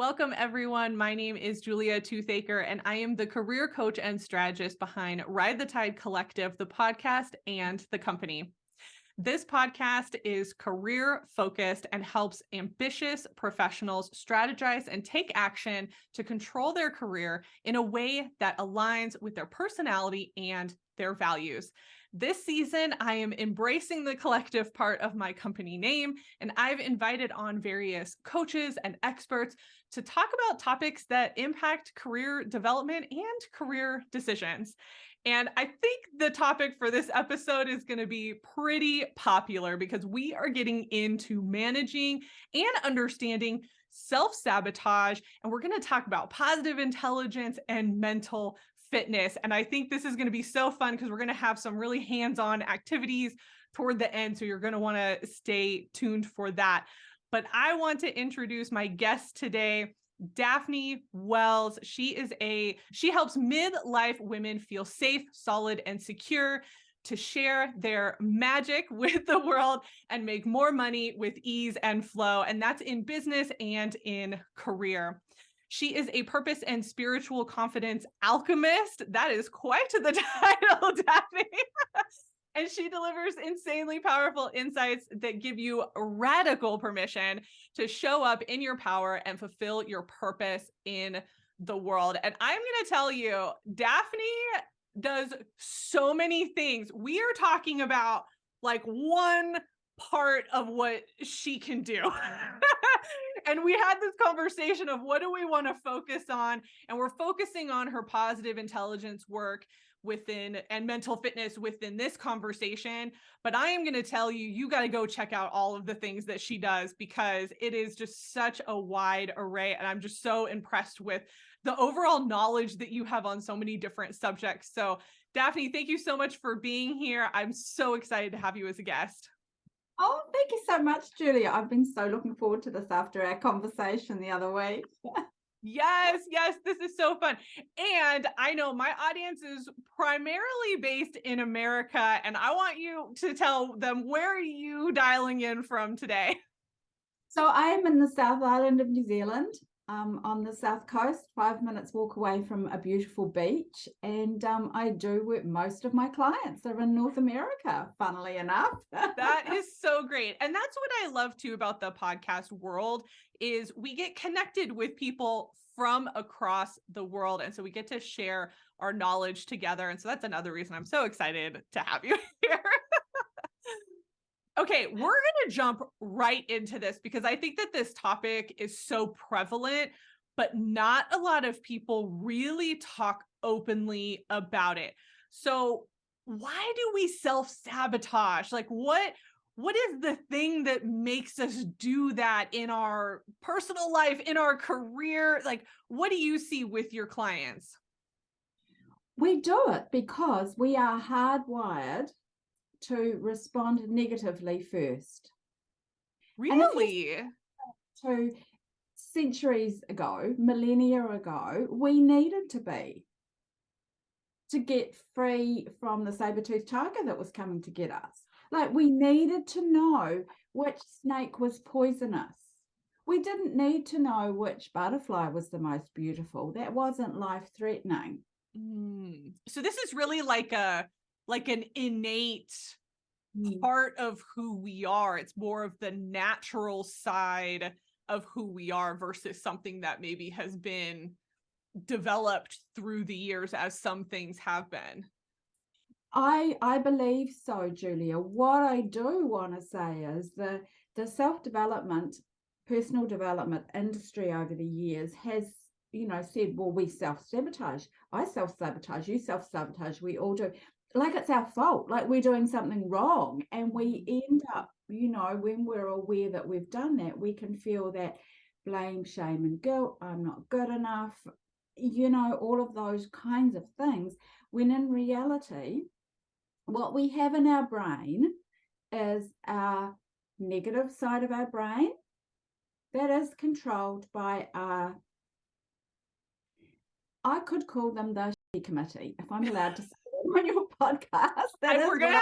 Welcome, everyone. My name is Julia Toothaker, and I am the career coach and strategist behind Ride the Tide Collective, the podcast, and the company. This podcast is career focused and helps ambitious professionals strategize and take action to control their career in a way that aligns with their personality and their values. This season, I am embracing the collective part of my company name, and I've invited on various coaches and experts to talk about topics that impact career development and career decisions. And I think the topic for this episode is going to be pretty popular because we are getting into managing and understanding self-sabotage. And we're going to talk about positive intelligence and mental fitness. And I think this is going to be so fun because we're going to have some really hands-on activities toward the end. So you're going to want to stay tuned for that. But I want to introduce my guest today, Daphne Wells. She helps midlife women feel safe, solid, and secure to share their magic with the world and make more money with ease and flow. And that's in business and in career. She is a purpose and spiritual confidence alchemist. That is quite the title, Daphne. And she delivers insanely powerful insights that give you radical permission to show up in your power and fulfill your purpose in the world. And I'm going to tell you, Daphne does so many things. We are talking about like one part of what she can do. And we had this conversation of what do we want to focus on? And we're focusing on her positive intelligence work within and mental fitness within this conversation. But I am going to tell you, you got to go check out all of the things that she does because it is just such a wide array. And I'm just so impressed with the overall knowledge that you have on so many different subjects. So Daphne, thank you so much for being here. I'm so excited to have you as a guest. Oh, thank you so much, Julia. I've been so looking forward to this after our conversation the other week. Yes, this is so fun. And I know my audience is primarily based in America, and I want you to tell them, where are you dialing in from today? So I am in the South Island of New Zealand, on the south coast, 5 minutes walk away from a beautiful beach. And I do work, most of my clients are in North America, funnily enough. That is so great. And that's what I love too about the podcast world is we get connected with people from across the world. And so we get to share our knowledge together. And so that's another reason I'm so excited to have you here. Okay, we're going to jump right into this because I think that this topic is so prevalent, but not a lot of people really talk openly about it. So why do we self-sabotage? Like what is the thing that makes us do that in our personal life, in our career? Like, what do you see with your clients? We do it because we are hardwired to respond negatively first. Really? To centuries ago, millennia ago, we needed to get free from the saber-toothed tiger that was coming to get us. Like, we needed to know which snake was poisonous. We didn't need to know which butterfly was the most beautiful. That wasn't life-threatening. So this is really like an innate part of who we are. It's more of the natural side of who we are versus something that maybe has been developed through the years as some things have been. I believe so, Julia. What I do want to say is the self-development, personal development industry over the years has, said, well, we self-sabotage. I self-sabotage, you self-sabotage, we all do. Like it's our fault, like we're doing something wrong. And we end up, when we're aware that we've done that, we can feel that blame, shame, and guilt. I'm not good enough, all of those kinds of things. When in reality, what we have in our brain is our negative side of our brain that is controlled by I could call them the committee, if I'm allowed to say it on your podcast. We're gonna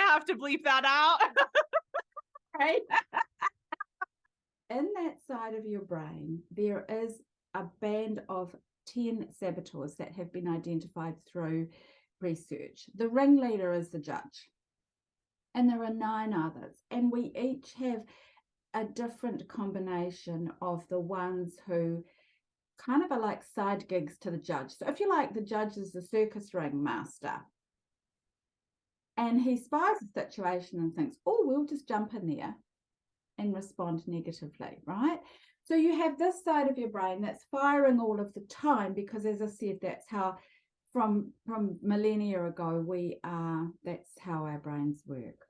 have to bleep that out. Right? in that side of your brain, there is a band of 10 saboteurs that have been identified through research. The ringleader is the judge, and there are 9 others, and we each have a different combination of the ones who kind of are like side gigs to the judge. So if you like, the judge is the circus ring master, and he spies a situation and thinks, oh, we'll just jump in there and respond negatively, right? So you have this side of your brain that's firing all of the time, because as I said, that's how from millennia ago that's how our brains work.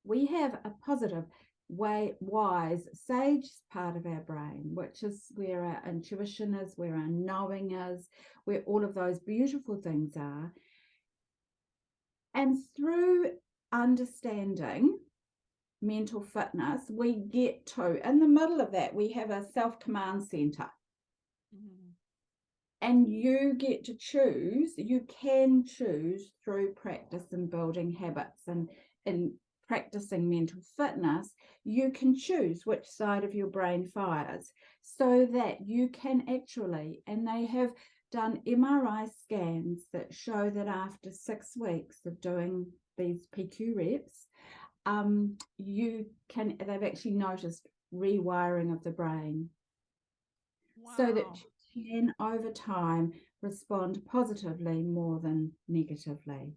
We have a positive, wise, sage part of our brain, which is where our intuition is, where our knowing is, where all of those beautiful things are. And through understanding mental fitness, we get to, in the middle of that, we have a self-command center. Mm-hmm. And you get to choose, you can choose through practice and building habits and practicing mental fitness, you can choose which side of your brain fires, so that you can actually, and they have done MRI scans that show that after 6 weeks of doing these PQ reps, they've actually noticed rewiring of the brain. Wow. So that you can over time respond positively more than negatively.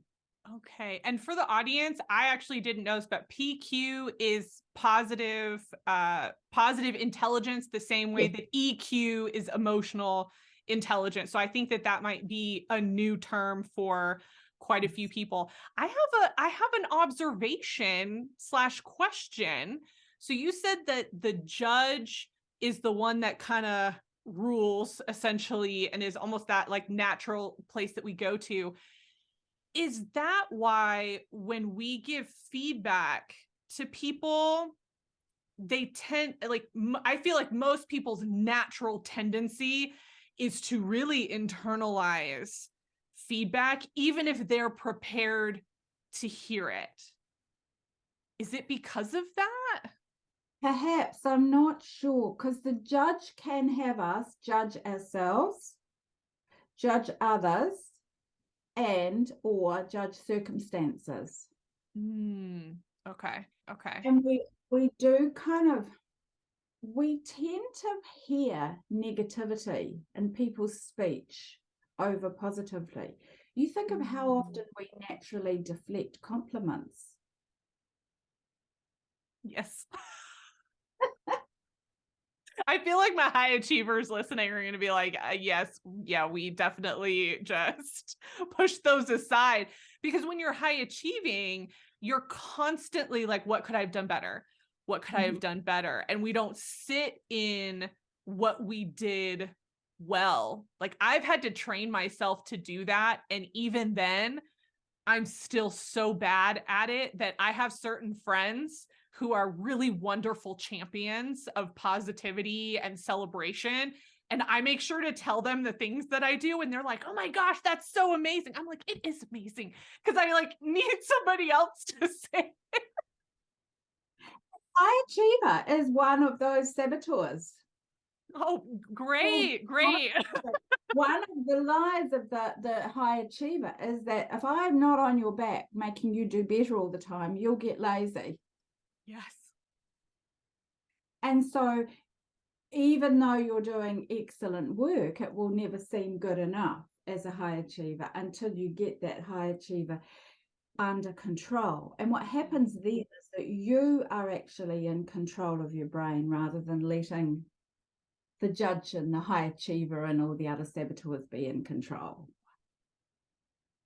Okay. And for the audience, I actually didn't know this, but PQ is positive intelligence, the same way that EQ is emotional intelligence. So I think that might be a new term for quite a few people. I have an observation / question. So you said that the judge is the one that kind of rules essentially, and is almost that like natural place that we go to. Is that why when we give feedback to people, they tend, like, I feel like most people's natural tendency is to really internalize feedback, even if they're prepared to hear it? Is it because of that? Perhaps, I'm not sure, because the judge can have us judge ourselves, judge others, and or judge circumstances. Okay. And we do we tend to hear negativity in people's speech over positively. You think of how often we naturally deflect compliments. Yes. I feel like my high achievers listening are going to be like, yes, yeah, we definitely just push those aside, because when you're high achieving, you're constantly like, what could I have done better? What could I have done better? And we don't sit in what we did well. Like, I've had to train myself to do that. And even then, I'm still so bad at it that I have certain friends who are really wonderful champions of positivity and celebration. And I make sure to tell them the things that I do. And they're like, oh my gosh, that's so amazing. I'm like, it is amazing. Because I like need somebody else to say it. High achiever is one of those saboteurs. Oh, great. One of the lies of the high achiever is that if I'm not on your back making you do better all the time, you'll get lazy. Yes. And so even though you're doing excellent work, it will never seem good enough as a high achiever until you get that high achiever under control. And what happens then is that you are actually in control of your brain, rather than letting the judge and the high achiever and all the other saboteurs be in control.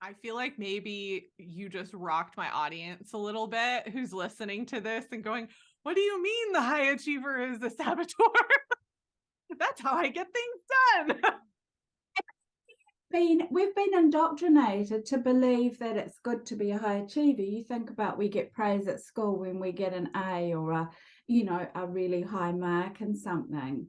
I feel like maybe you just rocked my audience a little bit, who's listening to this and going, what do you mean the high achiever is a saboteur? That's how I get things done. We've been indoctrinated to believe that it's good to be a high achiever. You think about, we get praise at school when we get an A or a really high mark in something.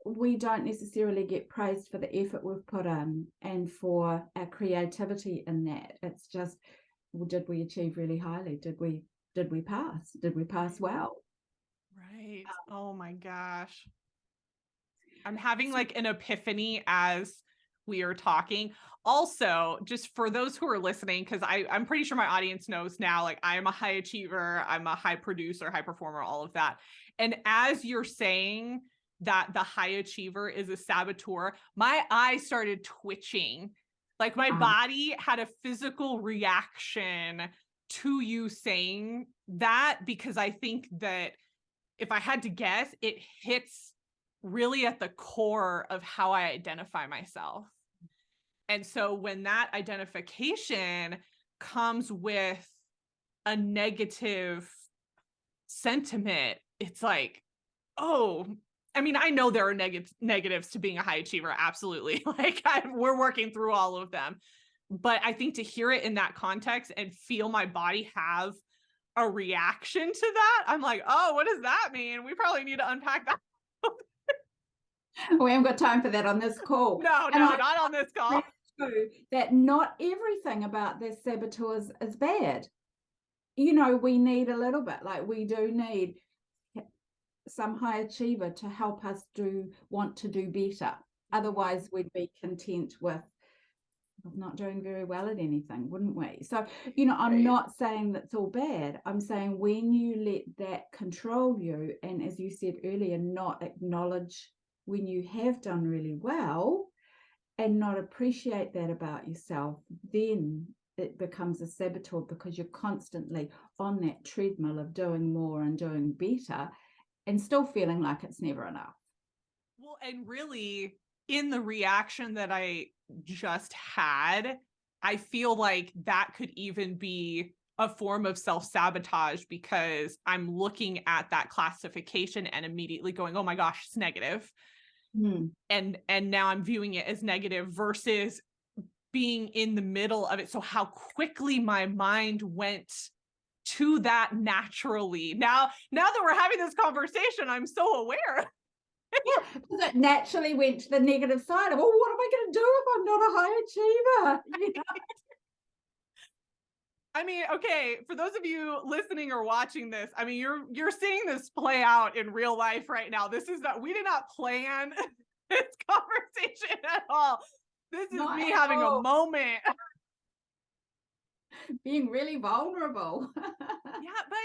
We don't necessarily get praised for the effort we've put in and for our creativity in that. It's just, well, did we achieve really highly? Did we pass? Did we pass well? Right. Oh my gosh. I'm having like an epiphany as we are talking. Also, just for those who are listening, because I'm pretty sure my audience knows now, like I am a high achiever, I'm a high producer, high performer, all of that. And as you're saying that the high achiever is a saboteur, my eyes started twitching. Like my body had a physical reaction to you saying that, because I think that if I had to guess, it hits really at the core of how I identify myself. And so when that identification comes with a negative sentiment, it's like, oh, I mean, I know there are negatives to being a high achiever. Absolutely. Like we're working through all of them. But I think to hear it in that context and feel my body have a reaction to that, I'm like, oh, what does that mean? We probably need to unpack that. We haven't got time for that on this call. No, not on this call. That not everything about their saboteurs is bad. You know, we need a little bit, like we do need some high achiever to help us want to do better. Otherwise, we'd be content with not doing very well at anything, wouldn't we? So, you know, I'm not saying that's all bad. I'm saying when you let that control you, and as you said earlier, not acknowledge when you have done really well and not appreciate that about yourself, then it becomes a saboteur, because you're constantly on that treadmill of doing more and doing better and still feeling like it's never enough. Well, and really in the reaction that I just had, I feel like that could even be a form of self-sabotage, because I'm looking at that classification and immediately going, oh my gosh, it's negative. And now I'm viewing it as negative versus being in the middle of it. So how quickly my mind went to that naturally. Now that we're having this conversation, I'm so aware. Yeah, because it naturally went to the negative side of, well, what am I going to do if I'm not a high achiever? You know? I mean, okay, for those of you listening or watching this, I mean, you're seeing this play out in real life right now. This is not, we did not plan this conversation at all. This is me having a moment. Being really vulnerable. Yeah, but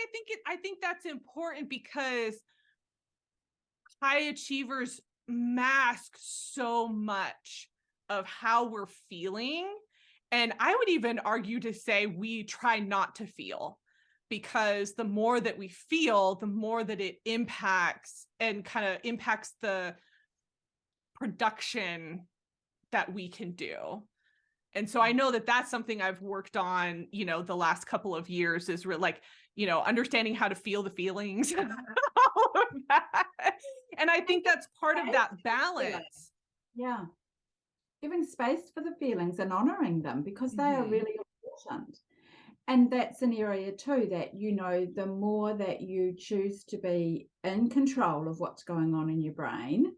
I think that's important, because high achievers mask so much of how we're feeling. And I would even argue to say we try not to feel, because the more that we feel, the more that it impacts and kind of impacts the production that we can do. And so I know that that's something I've worked on, you know, the last couple of years, is like, you know, understanding how to feel the feelings, all of that. And I think that's part of that balance. Yeah. Giving space for the feelings and honoring them, because they are really important. And that's an area too that, you know, the more that you choose to be in control of what's going on in your brain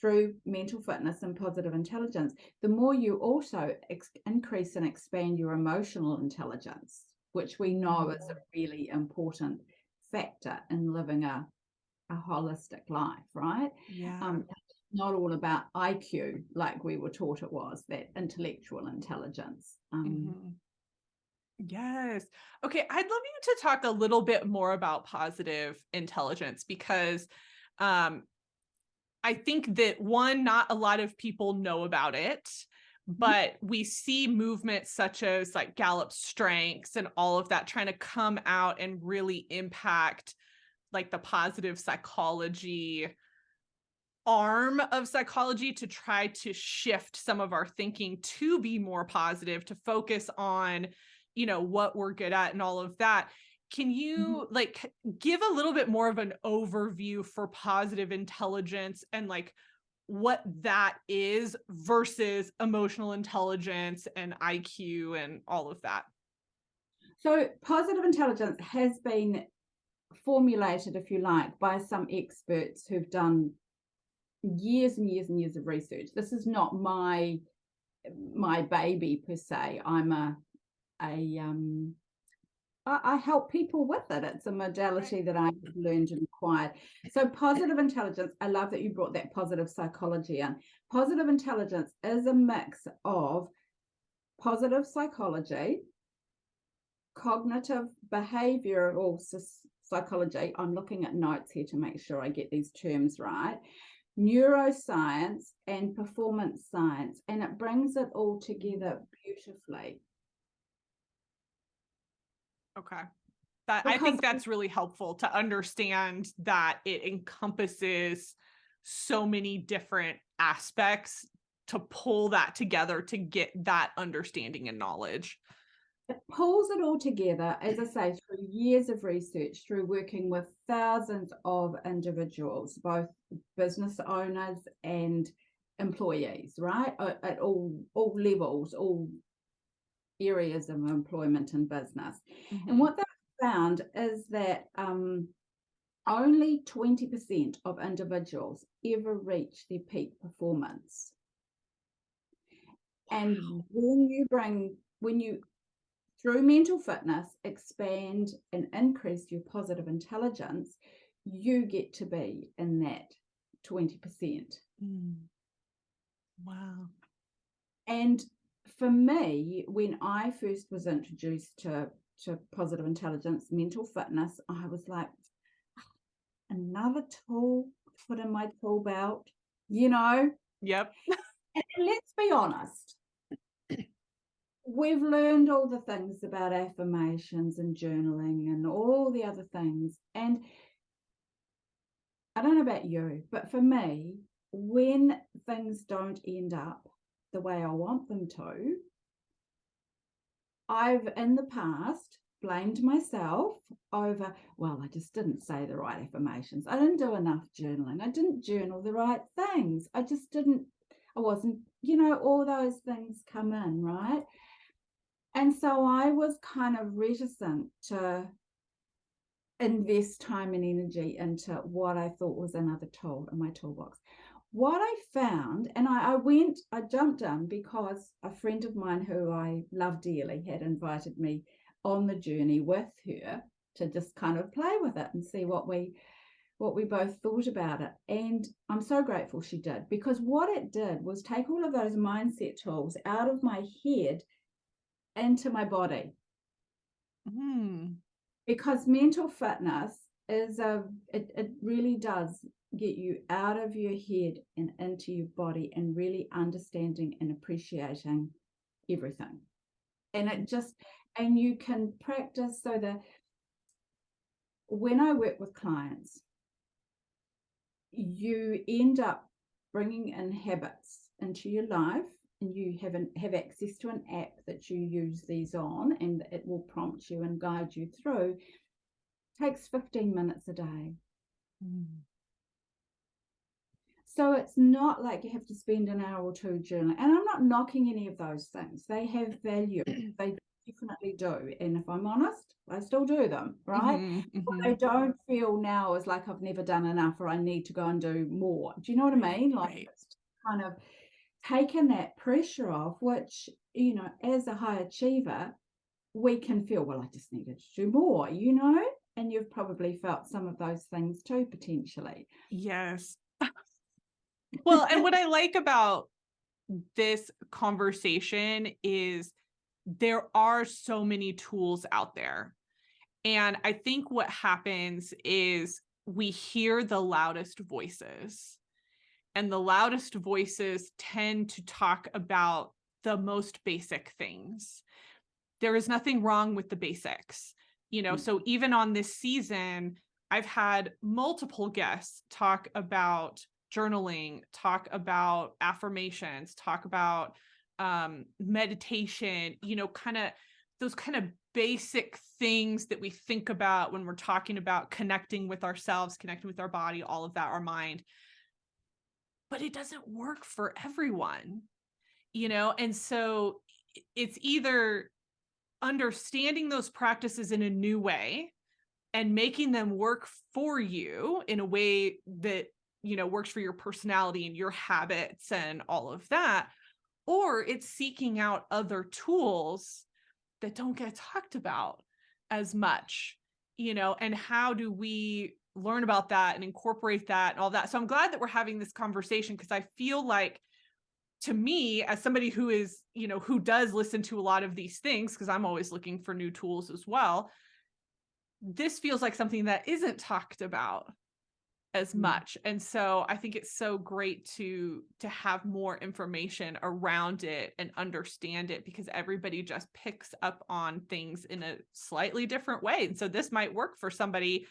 through mental fitness and positive intelligence, the more you also increase and expand your emotional intelligence, which we know is a really important factor in living a holistic life, right? Yeah. Not all about IQ like we were taught it was, that intellectual intelligence. Yes. Okay. I'd love you to talk a little bit more about positive intelligence, because I think that one, not a lot of people know about it, but we see movements such as like Gallup's strengths and all of that trying to come out and really impact like the positive psychology arm of psychology, to try to shift some of our thinking to be more positive, to focus on, you know, what we're good at and all of that. Can you like give a little bit more of an overview for positive intelligence and like what that is versus emotional intelligence and IQ and all of that? So positive intelligence has been formulated, if you like, by some experts who've done years and years and years of research. This is not my baby per se. I'm I help people with it. It's a modality that I've learned and acquired. So positive intelligence, I love that you brought that positive psychology in. Positive intelligence is a mix of positive psychology, cognitive behavioral psychology. I'm looking at notes here to make sure I get these terms right. Neuroscience and performance science, and it brings it all together beautifully. Okay. I Because think that's really helpful to understand that it encompasses so many different aspects to pull that together to get that understanding and knowledge. it pulls it all together, as I say, through years of research, through working with thousands of individuals, both business owners and employees, right? At all levels, all areas of employment and business. Mm-hmm. And what they found is that only 20% of individuals ever reach their peak performance. Wow. And when you through mental fitness, expand and increase your positive intelligence, you get to be in that 20%. Wow. And for me, when I first was introduced to positive intelligence, mental fitness, I was like, another tool to put in my tool belt, you know? Yep. And let's be honest, we've learned all the things about affirmations and journaling and all the other things. And I don't know about you, but for me, when things don't end up the way I want them to, I've in the past blamed myself over, well, I just didn't say the right affirmations. I didn't do enough journaling. I didn't journal the right things. I wasn't, all those things come in, right? And so I was kind of reticent to invest time and energy into what I thought was another tool in my toolbox. What I found, and I jumped in because a friend of mine who I love dearly had invited me on the journey with her to just kind of play with it and see what we both thought about it. And I'm so grateful she did, because what it did was take all of those mindset tools out of my head into my body. Because mental fitness is it really does get you out of your head and into your body and really understanding and appreciating everything. And you can practice so that when I work with clients, you end up bringing in habits into your life, and you have access to an app that you use these on, and it will prompt you and guide you through. It takes 15 minutes a day. So it's not like you have to spend an hour or two journaling. And I'm not knocking any of those things. They have value. They definitely do. And if I'm honest, I still do them, right? I don't feel now as like I've never done enough or I need to go and do more. Do you know what I mean? Like it's kind of taken that pressure off, which, as a high achiever, we can feel, well, I just needed to do more, and you've probably felt some of those things too, potentially. Yes. Well, and what I like about this conversation is there are so many tools out there. And I think what happens is we hear the loudest voices, and the loudest voices tend to talk about the most basic things. There is nothing wrong with the basics, so even on this season, I've had multiple guests talk about journaling, talk about affirmations, talk about meditation, kind of those kind of basic things that we think about when we're talking about connecting with ourselves, connecting with our body, all of that, our mind. But it doesn't work for everyone, and so it's either understanding those practices in a new way and making them work for you in a way that, works for your personality and your habits and all of that, or it's seeking out other tools that don't get talked about, as much, and how do we learn about that and incorporate that and all that. So I'm glad that we're having this conversation, because I feel like, to me, as somebody who is, who does listen to a lot of these things, because I'm always looking for new tools as well, this feels like something that isn't talked about as much. And so I think it's so great to have more information around it and understand it, because everybody just picks up on things in a slightly different way. And so this might work for somebody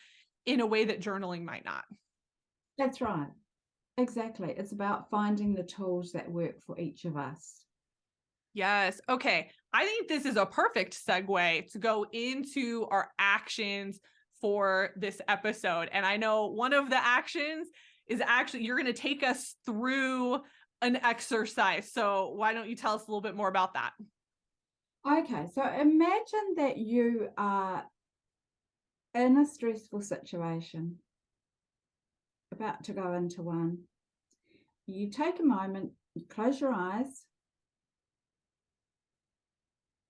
in a way that journaling might not. That's right. Exactly. It's about finding the tools that work for each of us. Yes. Okay. I think this is a perfect segue to go into our actions for this episode. And I know one of the actions is actually, you're going to take us through an exercise. So why don't you tell us a little bit more about that? Okay. So imagine that you are in a stressful situation, about to go into one. You take a moment, you close your eyes,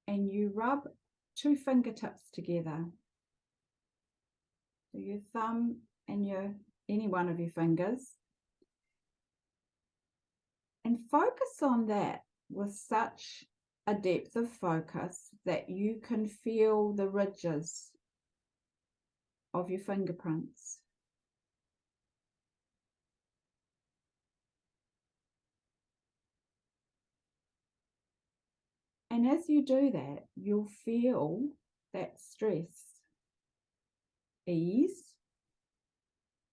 and you rub 2 fingertips together. So your thumb and any one of your fingers. And focus on that with such a depth of focus that you can feel the ridges of your fingerprints. And as you do that, you'll feel that stress ease,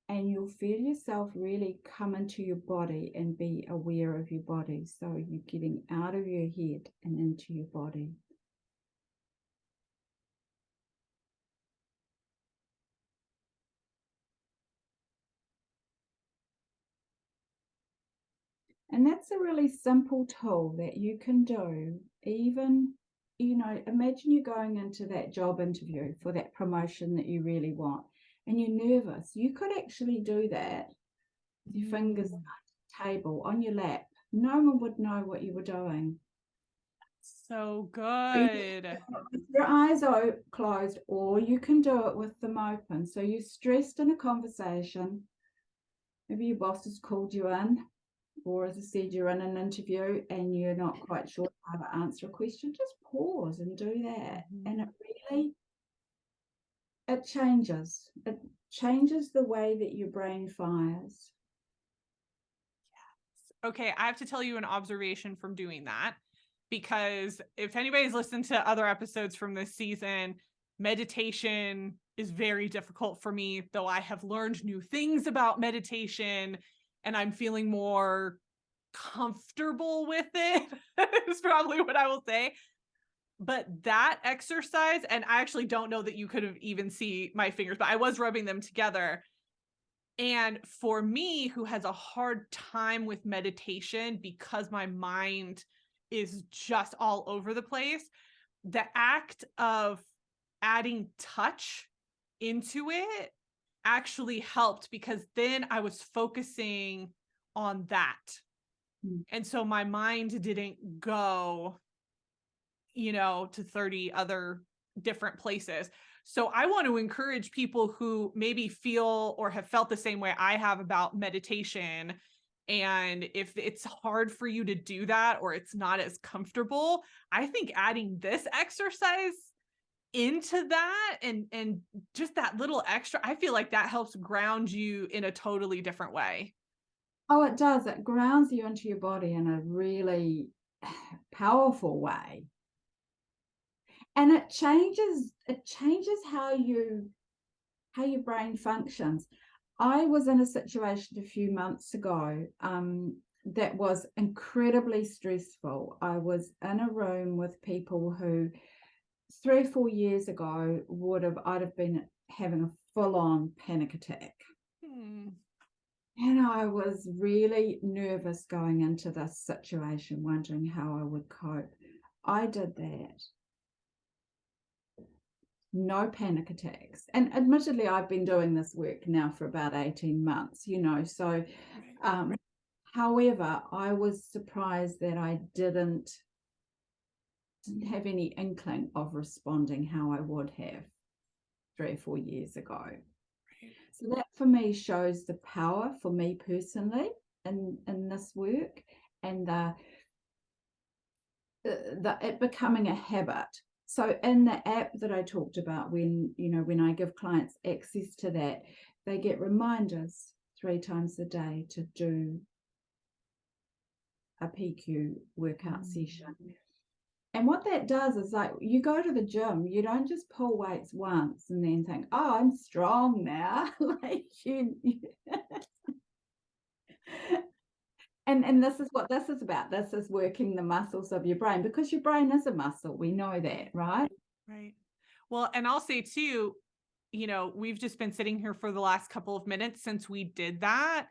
and you'll feel yourself really come into your body and be aware of your body. So you're getting out of your head and into your body. And that's a really simple tool that you can do. Even, imagine you're going into that job interview for that promotion that you really want, and you're nervous. You could actually do that with your fingers on the table, on your lap. No one would know what you were doing. So good. With your eyes closed, or you can do it with them open. So you're stressed in a conversation. Maybe your boss has called you in, or as I said, you're in an interview and you're not quite sure how to answer a question. Just pause and do that. And it changes. It changes the way that your brain fires. Okay, I have to tell you an observation from doing that, because if anybody's listened to other episodes from this season, meditation is very difficult for me, though I have learned new things about meditation and I'm feeling more comfortable with it, is probably what I will say. But that exercise, and I actually don't know that you could have even see my fingers, but I was rubbing them together. And for me, who has a hard time with meditation because my mind is just all over the place, the act of adding touch into it actually helped, because then I was focusing on that. And so my mind didn't go, to 30 other different places. So I want to encourage people who maybe feel or have felt the same way I have about meditation. And if it's hard for you to do that, or it's not as comfortable, I think adding this exercise into that and just that little extra, I feel like that helps ground you in a totally different way. Oh, it does. It grounds you into your body in a really powerful way. And it changes how your brain functions. I was in a situation a few months ago that was incredibly stressful. I was in a room with people who 3 or 4 years ago I'd have been having a full-on panic attack. And I was really nervous going into this situation, wondering how I would cope. I did that. No panic attacks. And admittedly, I've been doing this work now for about 18 months, so however, I was surprised that I didn't have any inkling of responding how I would have. 3 or 4 years ago. Right. So that for me shows the power for me personally in this work, and it becoming a habit. So in the app that I talked about, when I give clients access to that, they get reminders 3 times a day to do a PQ workout session. And what that does is, like, you go to the gym, you don't just pull weights once and then think, oh, I'm strong now. Like and this is what this is about. This is working the muscles of your brain, because your brain is a muscle. We know that, right? Right. Well, and I'll say too, we've just been sitting here for the last couple of minutes since we did that.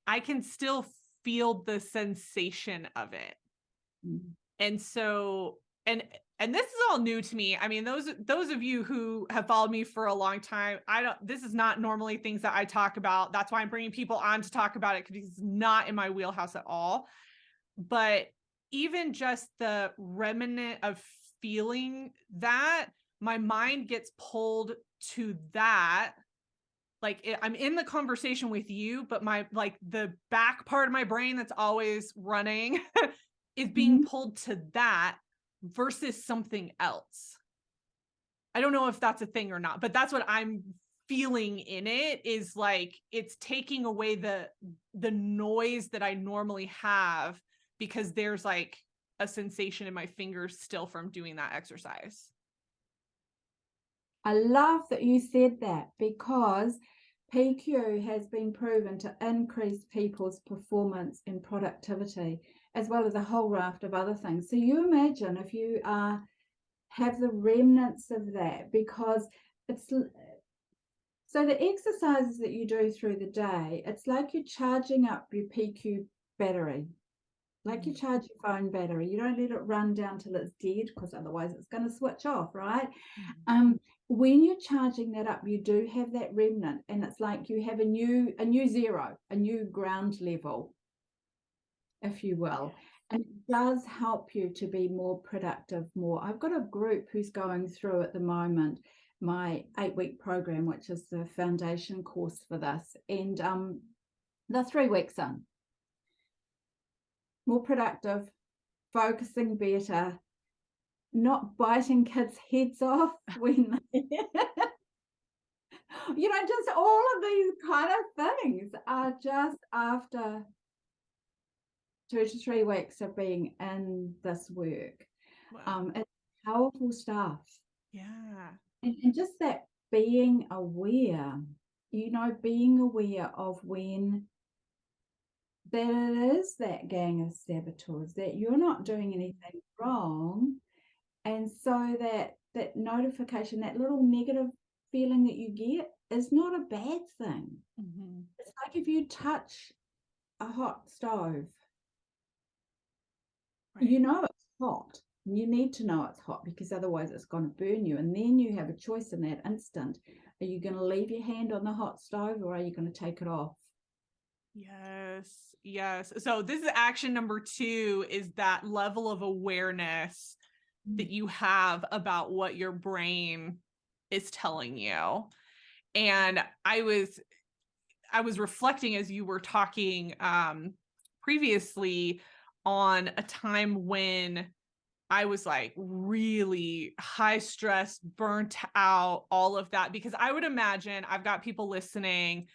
I can still feel the sensation of it. Mm. And so, and this is all new to me. I mean, those of you who have followed me for a long time, this is not normally things that I talk about. That's why I'm bringing people on to talk about it, because it's not in my wheelhouse at all. But even just the remnant of feeling that, my mind gets pulled to that. Like, I'm in the conversation with you, but the back part of my brain that's always running is being pulled to that versus something else. I don't know if that's a thing or not, but that's what I'm feeling in it, is like it's taking away the noise that I normally have, because there's like a sensation in my fingers still from doing that exercise. I love that you said that, because PQ has been proven to increase people's performance and productivity, as well as a whole raft of other things. So you imagine if you have the remnants of that, because it's so the exercises that you do through the day, it's like you're charging up your PQ battery, like you charge your phone battery. You don't let it run down till it's dead, because otherwise it's going to switch off, right? When you're charging that up, you do have that remnant, and it's like you have a new zero, a new ground level, if you will. And it does help you to be more productive more. I've got a group who's going through at the moment my 8-week program, which is the foundation course for this, and they're 3 weeks in. More productive, focusing better, not biting kids' heads off when just all of these kind of things are just after 2 to 3 weeks of being in this work. Wow. It's powerful stuff. Yeah. And just that being aware, being aware of when there is that gang of saboteurs, that you're not doing anything wrong. And so that notification, that little negative feeling that you get, is not a bad thing. It's like if you touch a hot stove, Right. it's hot. You need to know it's hot, because otherwise it's going to burn you. And then you have a choice in that instant. Are you going to leave your hand on the hot stove, or are you going to take it off? Yes. So this is action number 2, is that level of awareness that you have about what your brain is telling you. And I was reflecting as you were talking previously on a time when I was like really high stress, burnt out, all of that, because I would imagine I've got people listening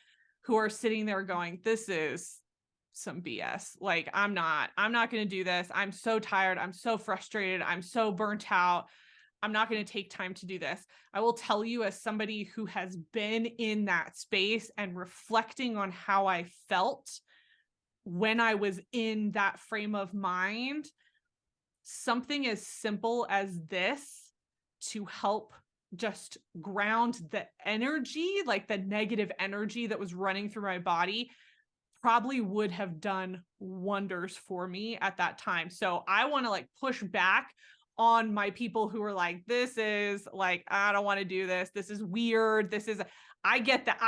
who are sitting there going, this is some BS. Like, I'm not going to do this. I'm so tired. I'm so frustrated. I'm so burnt out. I'm not going to take time to do this. I will tell you, as somebody who has been in that space and reflecting on how I felt when I was in that frame of mind, something as simple as this to help just ground the energy, like the negative energy that was running through my body, probably would have done wonders for me at that time. So I want to like push back on my people who are like, this is like, I don't want to do this. This is weird. I get that.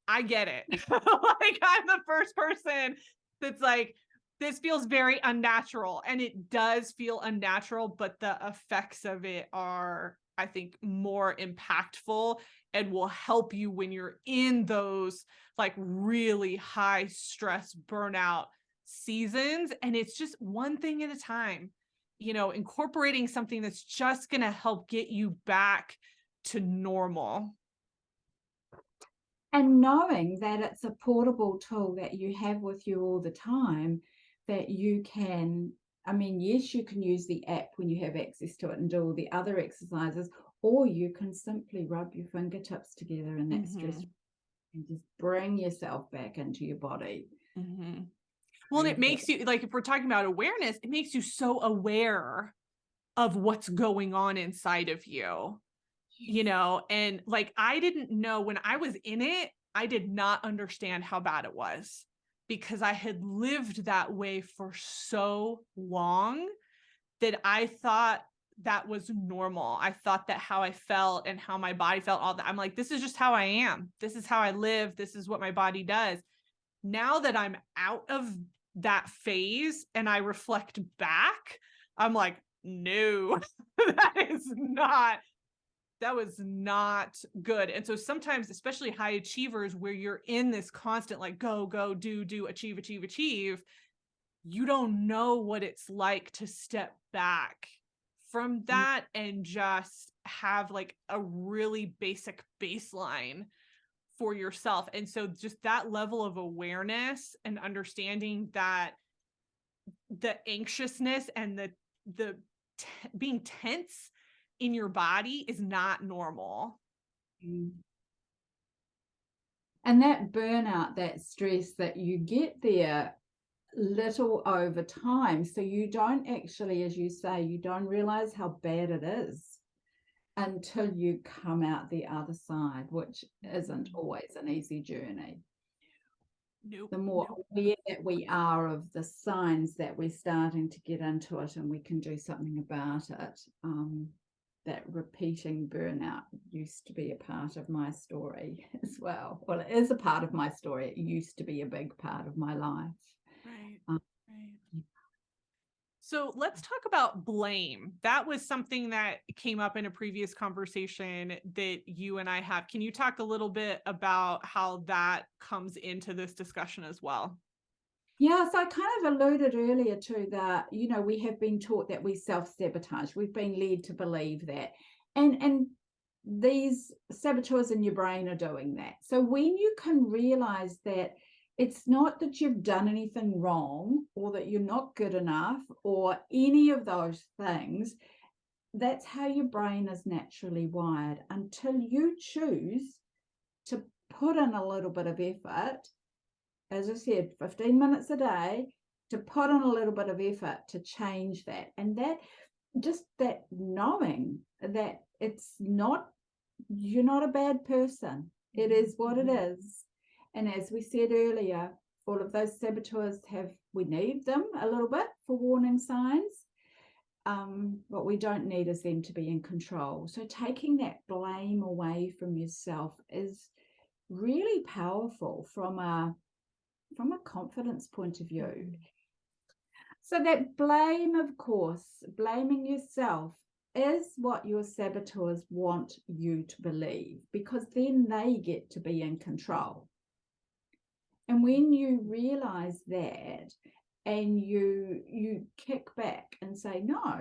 I get it. Like, I'm the first person that's like, this feels very unnatural, and it does feel unnatural, but the effects of it are I think, more impactful and will help you when you're in those like really high stress burnout seasons. And it's just one thing at a time, incorporating something that's just going to help get you back to normal. And knowing that it's a portable tool that you have with you all the time, that you can, I mean, yes, you can use the app when you have access to it and do all the other exercises, or you can simply rub your fingertips together in that stress and just bring yourself back into your body. Well, and it makes you, like, if we're talking about awareness, it makes you so aware of what's going on inside of you, and like, I didn't know when I was in it, I did not understand how bad it was because I had lived that way for so long that I thought that was normal. I thought that how I felt and how my body felt, all that, I'm like, this is just how I am. This is how I live. This is what my body does. Now that I'm out of that phase and I reflect back, I'm like, no, that was not good. And so sometimes, especially high achievers, where you're in this constant, like, go, do, achieve, you don't know what it's like to step back from that and just have like a really basic baseline for yourself. And so just that level of awareness and understanding that the anxiousness and the being tense in your body is not normal. And that burnout, that stress that you get there little over time. So you don't actually, as you say, you don't realize how bad it is until you come out the other side, which isn't always an easy journey. Nope. The more aware that we are of the signs that we're starting to get into it and we can do something about it. That repeating burnout used to be a part of my story as well. Well, it is a part of my story. It used to be a big part of my life. Right. Right. So let's talk about blame. That was something that came up in a previous conversation that you and I have. Can you talk a little bit about how that comes into this discussion as well? Yeah, so I kind of alluded earlier to that, we have been taught that we self-sabotage. We've been led to believe that. And these saboteurs in your brain are doing that. So when you can realize that it's not that you've done anything wrong or that you're not good enough or any of those things, that's how your brain is naturally wired until you choose to put in a little bit of effort. As I said, 15 minutes a day, to put in a little bit of effort to change that. And that, just that knowing that you're not a bad person. It is what it is. And as we said earlier, all of those saboteurs we need them a little bit for warning signs. What we don't need is them to be in control. So taking that blame away from yourself is really powerful from a confidence point of view. So that blame, of course, blaming yourself is what your saboteurs want you to believe, because then they get to be in control. And when you realize that and you kick back and say, no,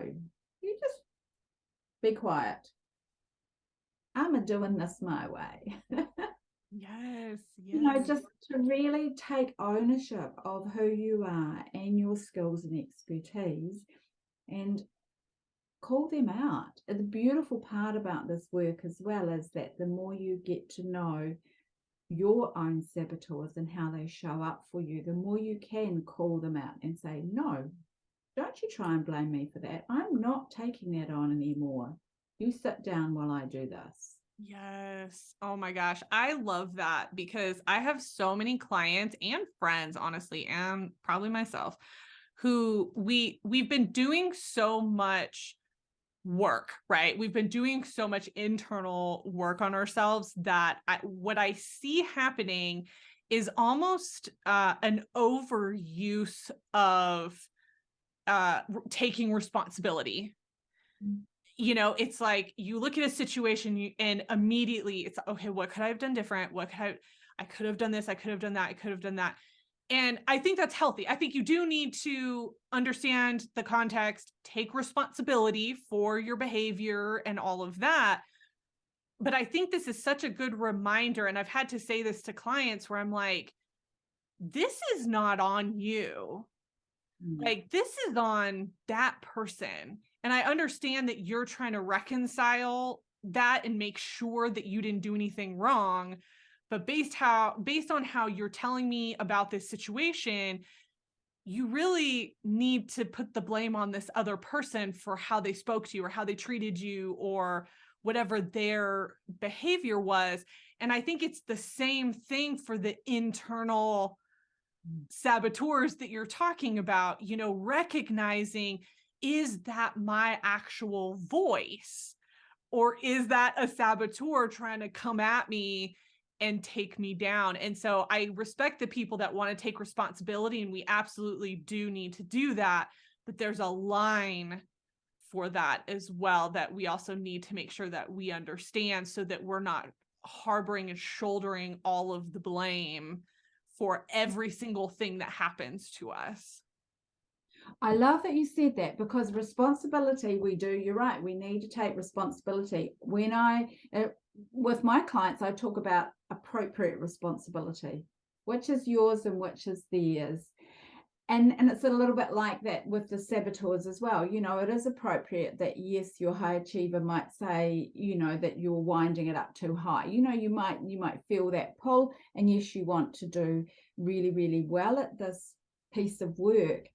you just be quiet. I'm doing this my way. Yes. Just to really take ownership of who you are and your skills and expertise and call them out. And the beautiful part about this work as well is that the more you get to know your own saboteurs and how they show up for you, the more you can call them out and say, no, don't you try and blame me for that. I'm not taking that on anymore. You sit down while I do this. Yes. Oh my gosh. I love that because I have so many clients and friends, honestly, and probably myself, who we've been doing so much work, right? We've been doing so much internal work on ourselves that what I see happening is almost an overuse of taking responsibility. it's like you look at a situation and immediately it's, okay, what could I have done different? I could have done this, I could have done that, I could have done that. And I think that's healthy. I think you do need to understand the context, take responsibility for your behavior and all of that. But I think this is such a good reminder. And I've had to say this to clients where I'm like, this is not on you. Like, this is on that person. And I understand that you're trying to reconcile that and make sure that you didn't do anything wrong. But based on how you're telling me about this situation, you really need to put the blame on this other person for how they spoke to you or how they treated you or whatever their behavior was. And I think it's the same thing for the internal saboteurs that you're talking about, recognizing, is that my actual voice, or is that a saboteur trying to come at me and take me down? And so I respect the people that want to take responsibility, and we absolutely do need to do that, but there's a line for that as well that we also need to make sure that we understand, so that we're not harboring and shouldering all of the blame for every single thing that happens to us. I love that you said that, because responsibility, you're right, we need to take responsibility. When with my clients, I talk about appropriate responsibility, which is yours and which is theirs. And it's a little bit like that with the saboteurs as well. It is appropriate that, yes, your high achiever might say, that you're winding it up too high. You might feel that pull, and yes, you want to do really, really well at this piece of work.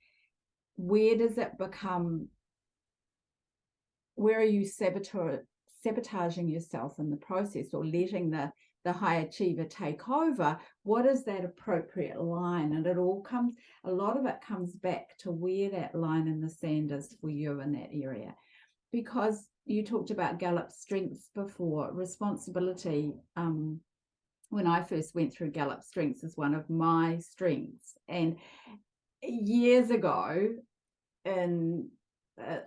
Where does it become, where are you sabotaging yourself in the process, or letting the high achiever take over? What is that appropriate line? And a lot of it comes back to where that line in the sand is for you in that area. Because you talked about Gallup's strengths before. Responsibility, when I first went through Gallup Strengths, is one of my strengths. And years ago, in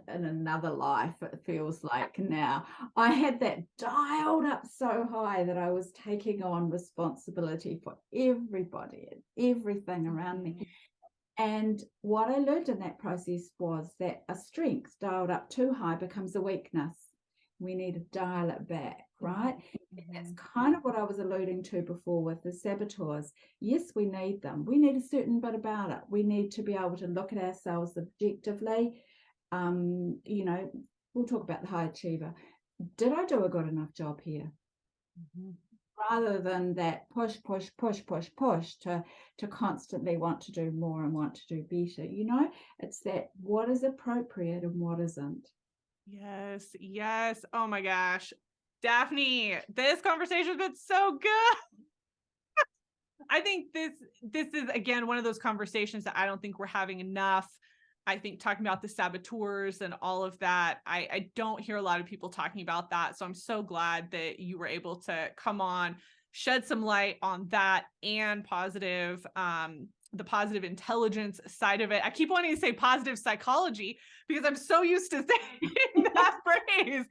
another life, it feels like now, I had that dialed up so high that I was taking on responsibility for everybody and everything around me. And what I learned in that process was that a strength dialed up too high becomes a weakness. We need to dial it back, right? And that's kind of what I was alluding to before with the saboteurs. Yes, we need them. We need a certain bit about it. We need to be able to look at ourselves objectively. We'll talk about the high achiever. Did I do a good enough job here? Rather than that push to constantly want to do more and want to do better. It's that, what is appropriate and what isn't. Yes. Oh my gosh. Daphne, this conversation has been so good. I think this is, again, one of those conversations that I don't think we're having enough. I think talking about the saboteurs and all of that, I don't hear a lot of people talking about that. So I'm so glad that you were able to come on, shed some light on that, and the positive intelligence side of it. I keep wanting to say positive psychology because I'm so used to saying that phrase.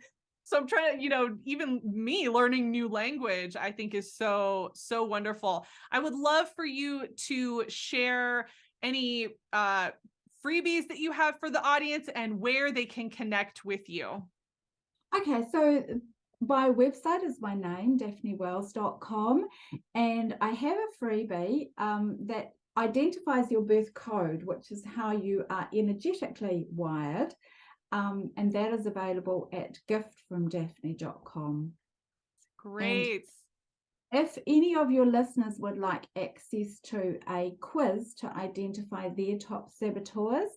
So I'm trying to, even me learning new language, I think is so, so wonderful. I would love for you to share any freebies that you have for the audience and where they can connect with you. Okay, so my website is my name, daphnewells.com, and I have a freebie that identifies your birth code, which is how you are energetically wired, and that is available at giftfromdaphne.com. Great. And if any of your listeners would like access to a quiz to identify their top saboteurs,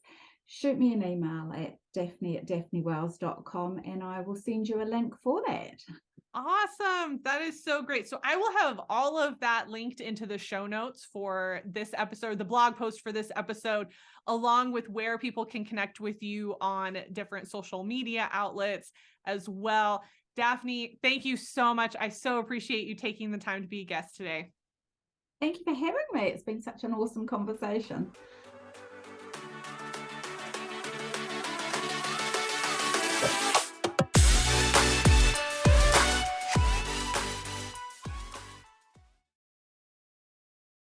shoot me an email at daphne@daphnewells.com, and I will send you a link for that. Awesome. That is so great. So I will have all of that linked into the show notes for this episode, the blog post for this episode, along with where people can connect with you on different social media outlets as well. Daphne, thank you so much. I so appreciate you taking the time to be a guest today. Thank you for having me. It's been such an awesome conversation.